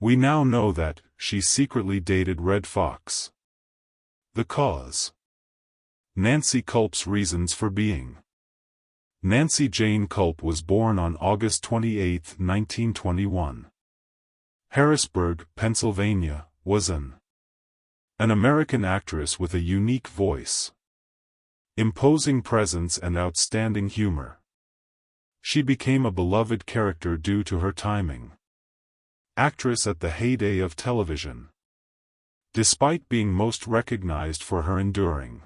We now know that she secretly dated Red Foxx. The cause. Nancy Culp's reasons for being. Nancy Jane Culp was born on August 28, 1921. Harrisburg, Pennsylvania, was an American actress with a unique voice, imposing presence and outstanding humor. She became a beloved character due to her timing. Actress at the heyday of television. Despite being most recognized for her enduring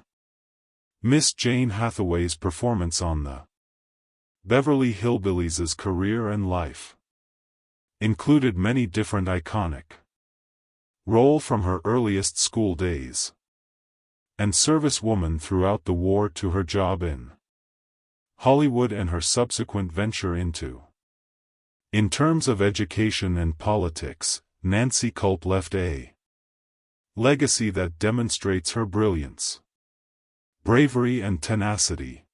Miss Jane Hathaway's performance on the Beverly Hillbillies' career and life included many different iconic roles from her earliest school days and servicewoman throughout the war to her job in Hollywood and her subsequent venture into. In terms of education and politics, Nancy Culp left a legacy that demonstrates her brilliance, bravery and tenacity.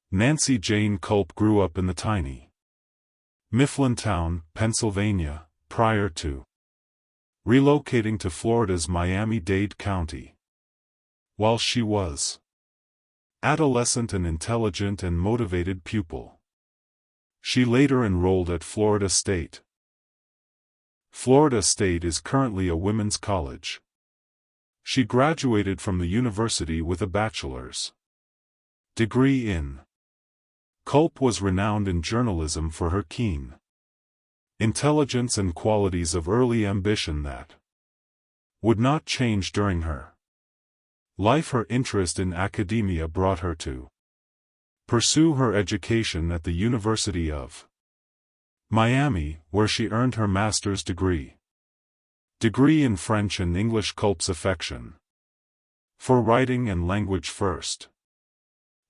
Nancy Jane Culp grew up in the tiny Mifflintown, Pennsylvania, prior to relocating to Florida's Miami-Dade County. While she was adolescent, an intelligent and motivated pupil, she later enrolled at Florida State. Florida State is currently a women's college. She graduated from the university with a bachelor's degree in. Culp was renowned in journalism for her keen intelligence and qualities of early ambition that would not change during her life. Her interest in academia brought her to pursue her education at the University of Miami, where she earned her master's degree in French and English. Culp's affection for writing and language first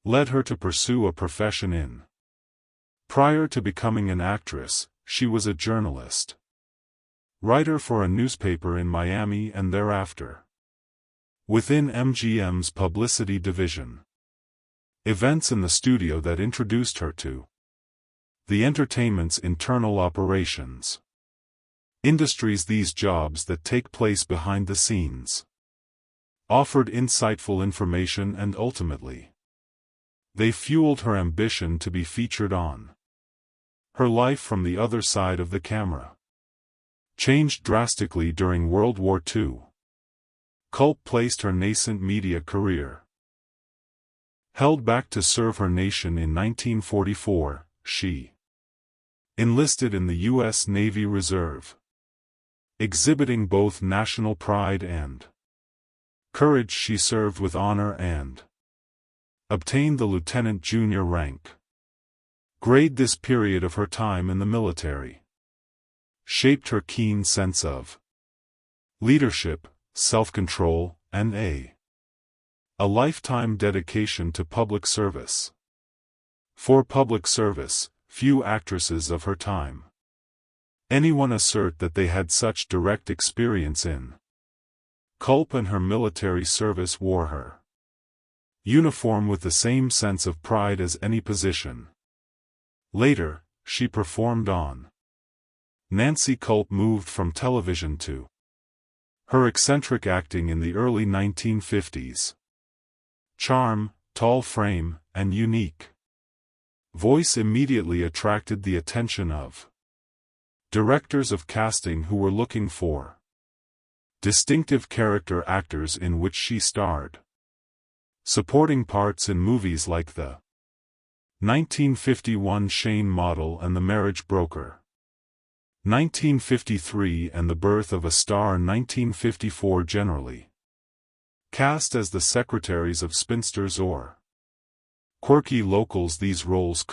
led her to pursue a profession in. Prior to becoming an actress, she was a journalist, writer for a newspaper in Miami and thereafter within MGM's publicity division. Events in the studio that introduced her to the entertainment's internal operations industries. These jobs that take place behind the scenes offered insightful information and ultimately they fueled her ambition to be featured on. Her life from the other side of the camera changed drastically during World War II. Culp placed her nascent media career held back to serve her nation. In 1944, she enlisted in the U.S. Navy Reserve, exhibiting both national pride and courage. She served with honor and obtained the lieutenant junior rank grade. This period of her time in the military shaped her keen sense of leadership, self-control, and a lifetime dedication to public service. For public service, few actresses of her time anyone assert that they had such direct experience in. Culp and her military service wore her uniform with the same sense of pride as any position. Later, she performed on. Nancy Culp moved from television to her eccentric acting in the early 1950s. Charm, tall frame, and unique voice immediately attracted the attention of directors of casting who were looking for distinctive character actors in which she starred supporting parts in movies like the 1951 Shane Model and The Marriage Broker, 1953 and The Birth of a Star, 1954. Generally cast as the secretaries of spinsters or quirky locals, these roles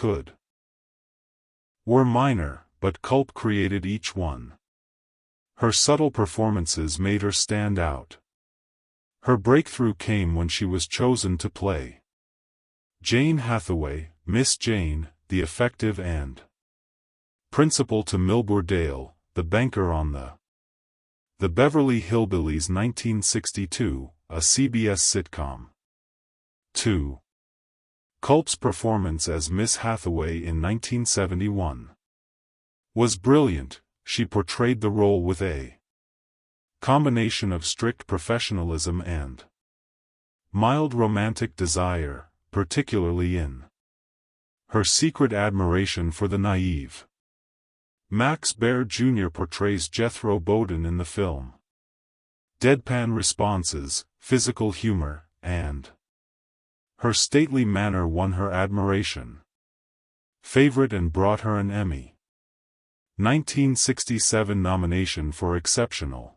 were minor, but Culp created each one. Her subtle performances made her stand out. Her breakthrough came when she was chosen to play Jane Hathaway, Miss Jane, the effective and principal to Milburn Dale, the banker on the Beverly Hillbillies, 1962, a CBS sitcom. 2. Culp's performance as Miss Hathaway in 1971 was brilliant. she portrayed the role with a combination of strict professionalism and mild romantic desire, particularly in her secret admiration for the naive. Max Baer Jr. portrays Jethro Bowden in the film. Deadpan responses, physical humor, and her stately manner won her admiration. Favorite and brought her an Emmy. 1967 nomination for Exceptional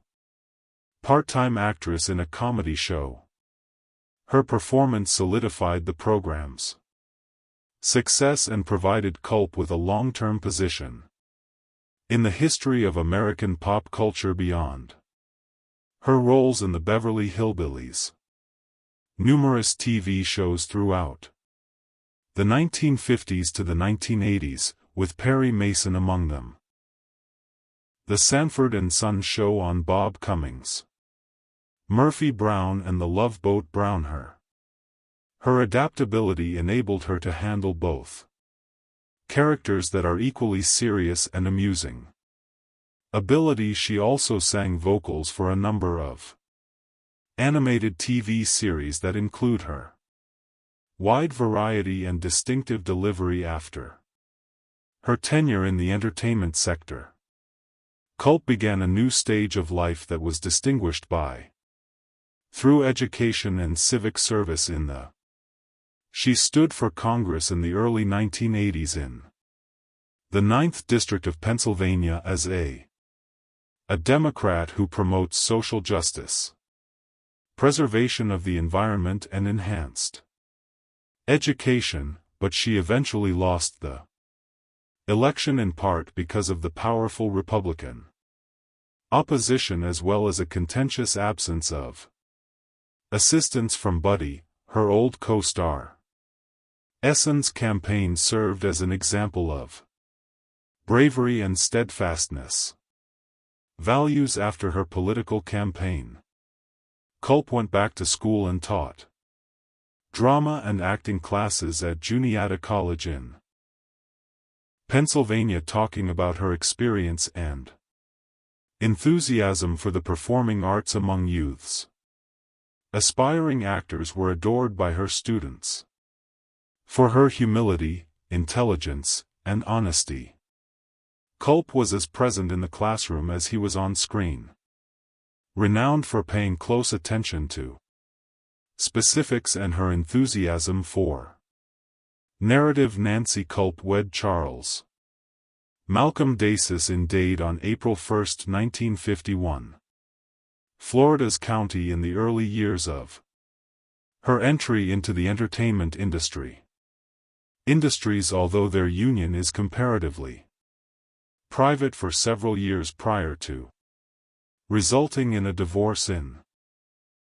Part-Time Actress in a Comedy Show. Her performance solidified the program's success and provided Culp with a long-term position in the history of American pop culture beyond her roles in the Beverly Hillbillies. Numerous TV shows throughout the 1950s to the 1980s, with Perry Mason among them. The Sanford and Son Show on Bob Cummings. Murphy Brown and the Love Boat Brown. Her adaptability enabled her to handle both characters that are equally serious and amusing. Ability. She also sang vocals for a number of animated TV series that include her wide variety and distinctive delivery after her tenure in the entertainment sector. Culp began a new stage of life that was distinguished by through education and civic service in the She stood for Congress in the early 1980s in the 9th District of Pennsylvania as a Democrat who promotes social justice, preservation of the environment and enhanced education, but she eventually lost the election in part because of the powerful Republican opposition as well as a contentious absence of assistance from Buddy, her old co-star. Essen's campaign served as an example of bravery and steadfastness. Values. After her political campaign, Culp went back to school and taught drama and acting classes at Juniata College in Pennsylvania, talking about her experience and enthusiasm for the performing arts among youths. Aspiring actors were adored by her students for her humility, intelligence, and honesty. Culp was as present in the classroom as he was on screen. Renowned for paying close attention to specifics and her enthusiasm for narrative. Nancy Culp wed Charles Malcolm Dasis in Dade on April 1, 1951. Florida's county in the early years of her entry into the entertainment industry. Although their union is comparatively private for several years prior to resulting in a divorce in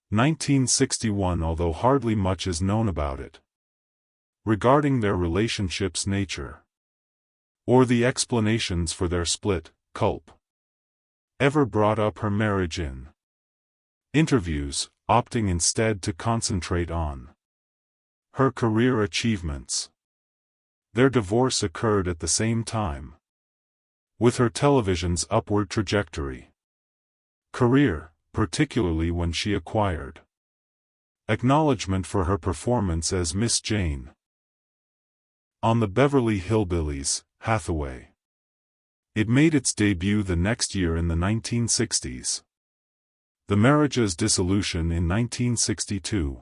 1961, although hardly much is known about it regarding their relationship's nature or the explanations for their split. Culp ever brought up her marriage in interviews, opting instead to concentrate on her career achievements. Their divorce occurred at the same time with her television's upward trajectory career, particularly when she acquired acknowledgement for her performance as Miss Jane on the Beverly Hillbillies. Hathaway. It made its debut the next year in the 1960s. The marriage's dissolution in 1962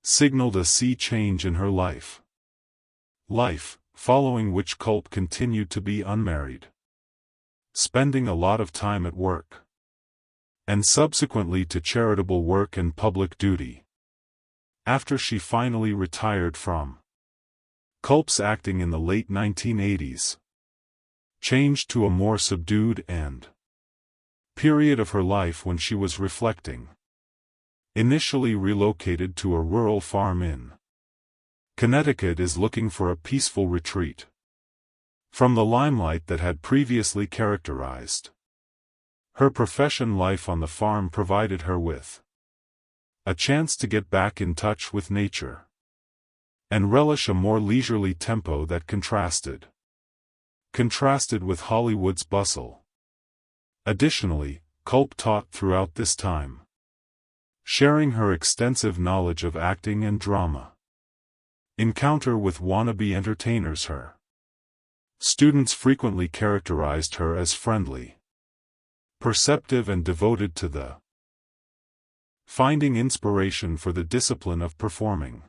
signaled a sea change in her life, following which Culp continued to be unmarried, spending a lot of time at work, and subsequently to charitable work and public duty. After she finally retired from Culp's acting in the late 1980s, changed to a more subdued and period of her life when she was reflecting. Initially relocated to a rural farm in Connecticut, is looking for a peaceful retreat from the limelight that had previously characterized her profession. Life on the farm provided her with a chance to get back in touch with nature and relish a more leisurely tempo that contrasted with Hollywood's bustle. Additionally, Culp taught throughout this time, sharing her extensive knowledge of acting and drama. Encounter with wannabe entertainers. Her students frequently characterized her as friendly, perceptive and devoted to the finding inspiration for the discipline of performing.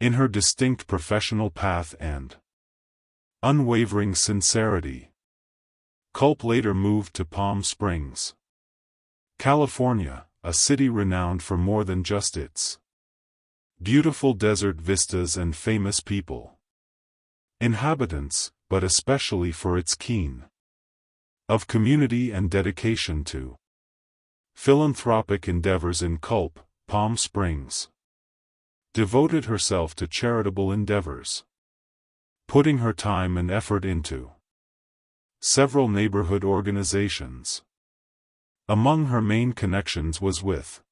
In her distinct professional path and unwavering sincerity, Culp later moved to Palm Springs, California, a city renowned for more than just its beautiful desert vistas and famous people, inhabitants, but especially for its keen of community and dedication to philanthropic endeavors. In Culp, Palm Springs devoted herself to charitable endeavors, putting her time and effort into several neighborhood organizations. Among her main connections was with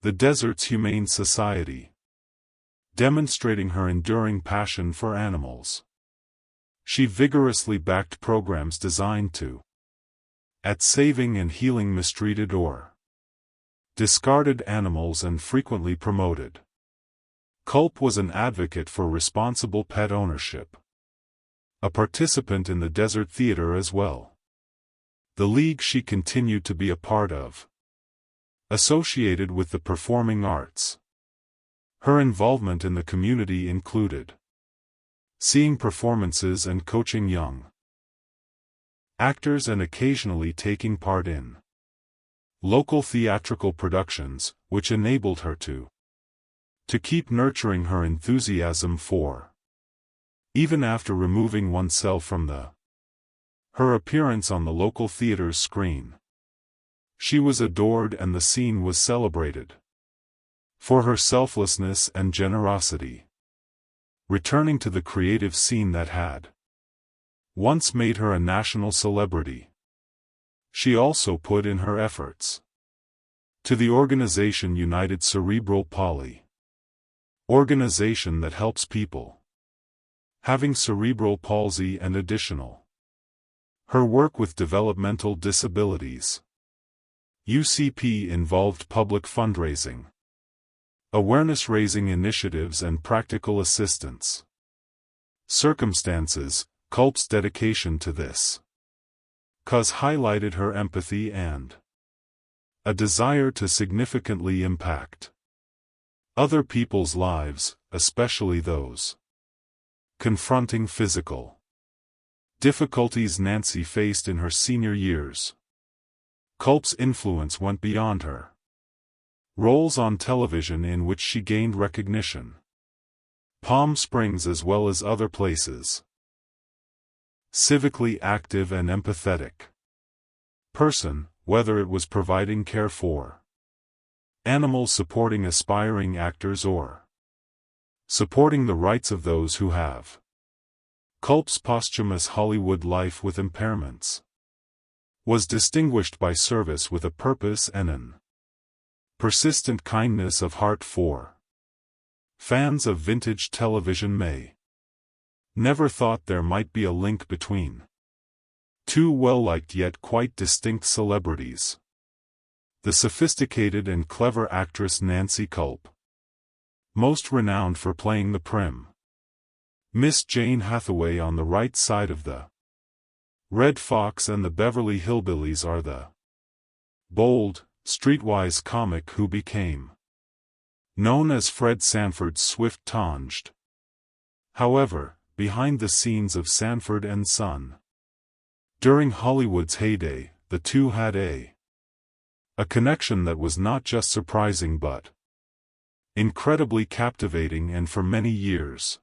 the Desert's Humane Society, demonstrating her enduring passion for animals. She vigorously backed programs designed to saving and healing mistreated or discarded animals and frequently promoted. Culp was an advocate for responsible pet ownership, a participant in the Desert Theater as well, the league she continued to be a part of, associated with the performing arts. Her involvement in the community included seeing performances and coaching young actors and occasionally taking part in local theatrical productions, which enabled her to keep nurturing her enthusiasm for, even after removing oneself from her appearance on the local theater's screen. She was adored and the scene was celebrated for her selflessness and generosity. Returning to the creative scene that had once made her a national celebrity, she also put in her efforts to the organization United Cerebral Palsy, organization that helps people having cerebral palsy and additional. Her work with developmental disabilities UCP involved public fundraising, awareness-raising initiatives and practical assistance circumstances. Culp's dedication to this cause highlighted her empathy and a desire to significantly impact other people's lives, especially those confronting physical difficulties Nancy faced in her senior years. Culp's influence went beyond her roles on television, in which she gained recognition, Palm Springs as well as other places. Civically active and empathetic person, whether it was providing care for animals, supporting aspiring actors, or supporting the rights of those who have. Culp's posthumous Hollywood life with impairments was distinguished by service with a purpose and an persistent kindness of heart for fans of vintage television. May never thought there might be a link between two well-liked yet quite distinct celebrities. The sophisticated and clever actress Nancy Culp, most renowned for playing the prim Miss Jane Hathaway on the right side of the Red Fox and the Beverly Hillbillies, are the bold, streetwise comic who became known as Fred Sanford's Swift Tanged. However, behind the scenes of Sanford and Son, during Hollywood's heyday, the two had a connection that was not just surprising but incredibly captivating, and for many years,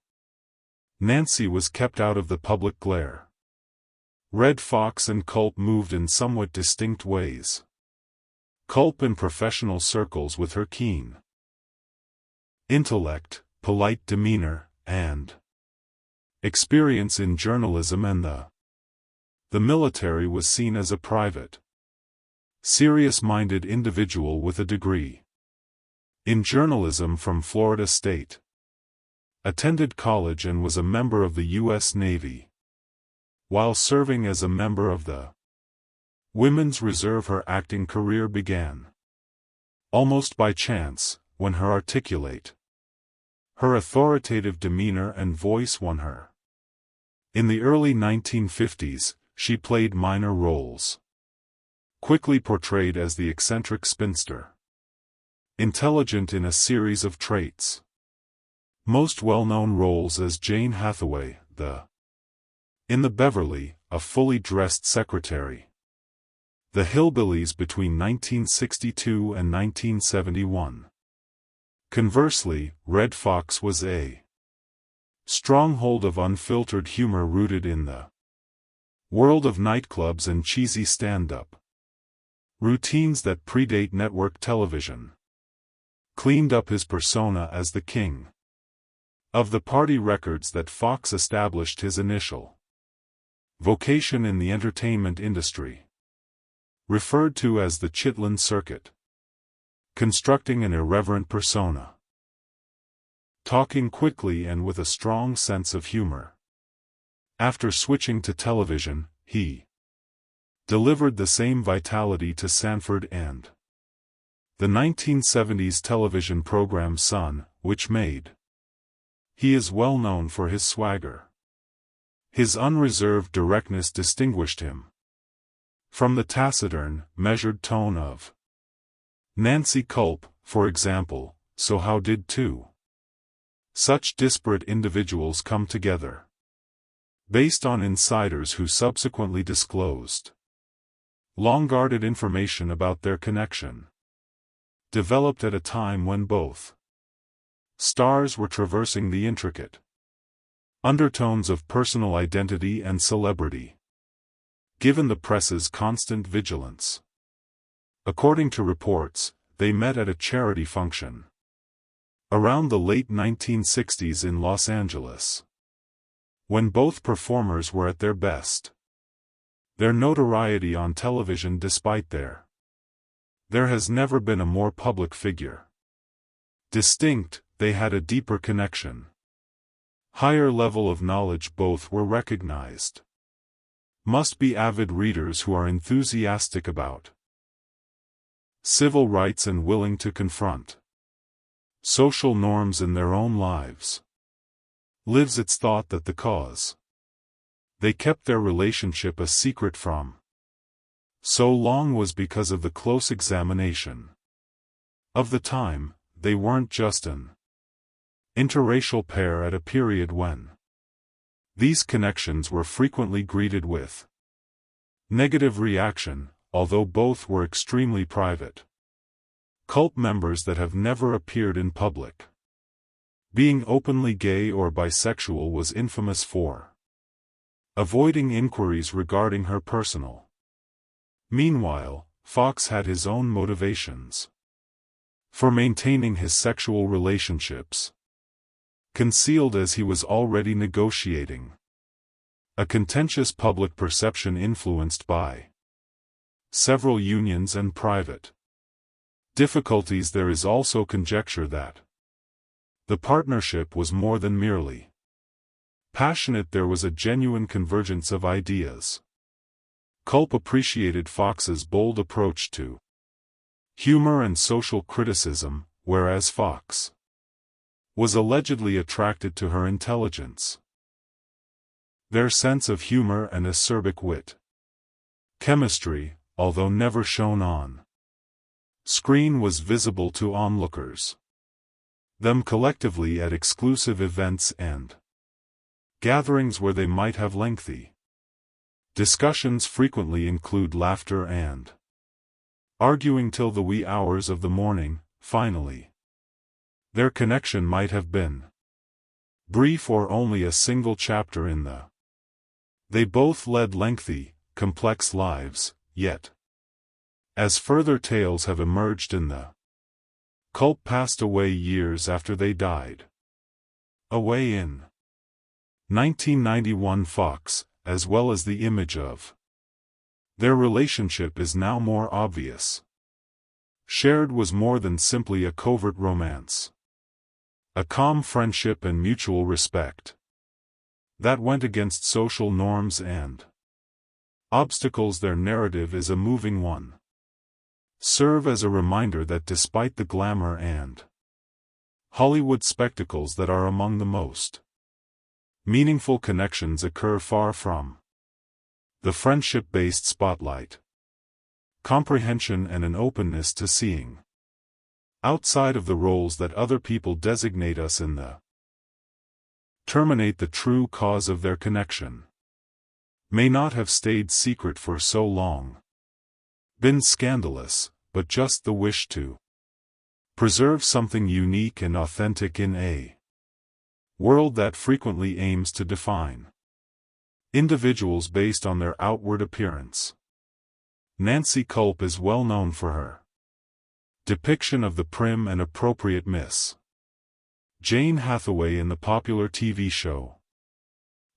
Nancy was kept out of the public glare. Red Fox and Culp moved in somewhat distinct ways. Culp in professional circles with her keen intellect, polite demeanor, and experience in journalism and the military, was seen as a private, serious-minded individual with a degree in journalism from Florida State. Attended college and was a member of the U.S. Navy, while serving as a member of the Women's Reserve. Her acting career began almost by chance, when her authoritative demeanor and voice won her. In the early 1950s, she played minor roles, quickly portrayed as the eccentric spinster, intelligent in a series of traits. Most well-known roles as Jane Hathaway, in The Beverly, a fully dressed secretary. The Hillbillies between 1962 and 1971. Conversely, Red Fox was a stronghold of unfiltered humor rooted in the world of nightclubs and cheesy stand-up routines that predate network television. Cleaned up his persona as the king of the party records that Foxx established his initial vocation in the entertainment industry, referred to as the Chitlin Circuit, constructing an irreverent persona, talking quickly and with a strong sense of humor. After switching to television, he delivered the same vitality to Sanford and the 1970s television program Sun, which made. He is well known for his swagger. His unreserved directness distinguished him from the taciturn, measured tone of Nancy Culp, for example. So how did two such disparate individuals come together? Based on insiders who subsequently disclosed long-guarded information about their connection, developed at a time when both stars were traversing the intricate undertones of personal identity and celebrity, given the press's constant vigilance. According to reports, they met at a charity function around the late 1960s in Los Angeles, when both performers were at their best. Their notoriety on television. Despite there has never been a more public figure. Distinct, they had a deeper connection. Higher level of knowledge. Both were recognized. Must be avid readers who are enthusiastic about civil rights and willing to confront social norms in their own lives. Lives its thought that the cause they kept their relationship a secret from so long was because of the close examination of the time. They weren't just an interracial pair at a period when these connections were frequently greeted with negative reaction, although both were extremely private cult members that have never appeared in public. Being openly gay or bisexual was infamous for avoiding inquiries regarding her personal. Meanwhile, Foxx had his own motivations for maintaining his sexual relationships concealed, as he was already negotiating a contentious public perception influenced by several unions and private difficulties. There is also conjecture that the partnership was more than merely passionate. There was a genuine convergence of ideas. Culp appreciated Foxx's bold approach to humor and social criticism, whereas Foxx was allegedly attracted to her intelligence, their sense of humor and acerbic wit. Chemistry, although never shown on screen, was visible to onlookers. Them collectively at exclusive events and gatherings where they might have lengthy discussions frequently include laughter and arguing till the wee hours of the morning. Finally, their connection might have been brief or only a single chapter in the. They both led lengthy, complex lives, yet, as further tales have emerged in the Culp passed away years after they died away in 1991. Foxx, as well as the image of their relationship, is now more obvious. Shared was more than simply a covert romance. A calm friendship and mutual respect that went against social norms and Obstacles. Their narrative is a moving one. Serve as a reminder that despite the glamour and Hollywood spectacles that are among the most meaningful connections occur far from the friendship-based spotlight, comprehension and an openness to seeing outside of the roles that other people designate us in the terminate. The true cause of their connection may not have stayed secret for so long, been scandalous, but just the wish to preserve something unique and authentic in a world that frequently aims to define individuals based on their outward appearance. Nancy Culp is well known for her depiction of the prim and appropriate Miss Jane Hathaway in the popular TV show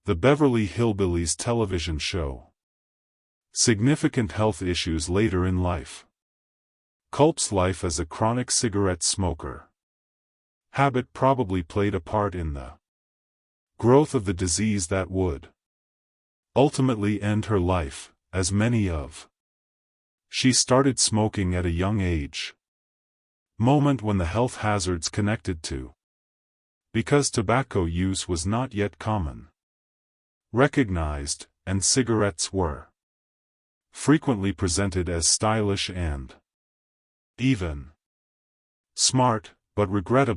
The Beverly Hillbillies television show. Significant health issues later in life. Culp's life as a chronic cigarette smoker habit probably played a part in the growth of the disease that would ultimately end her life, as many of she started smoking at a young age. Moment when the health hazards connected to because tobacco use was not yet common recognized, and cigarettes were frequently presented as stylish and even smart, but regrettably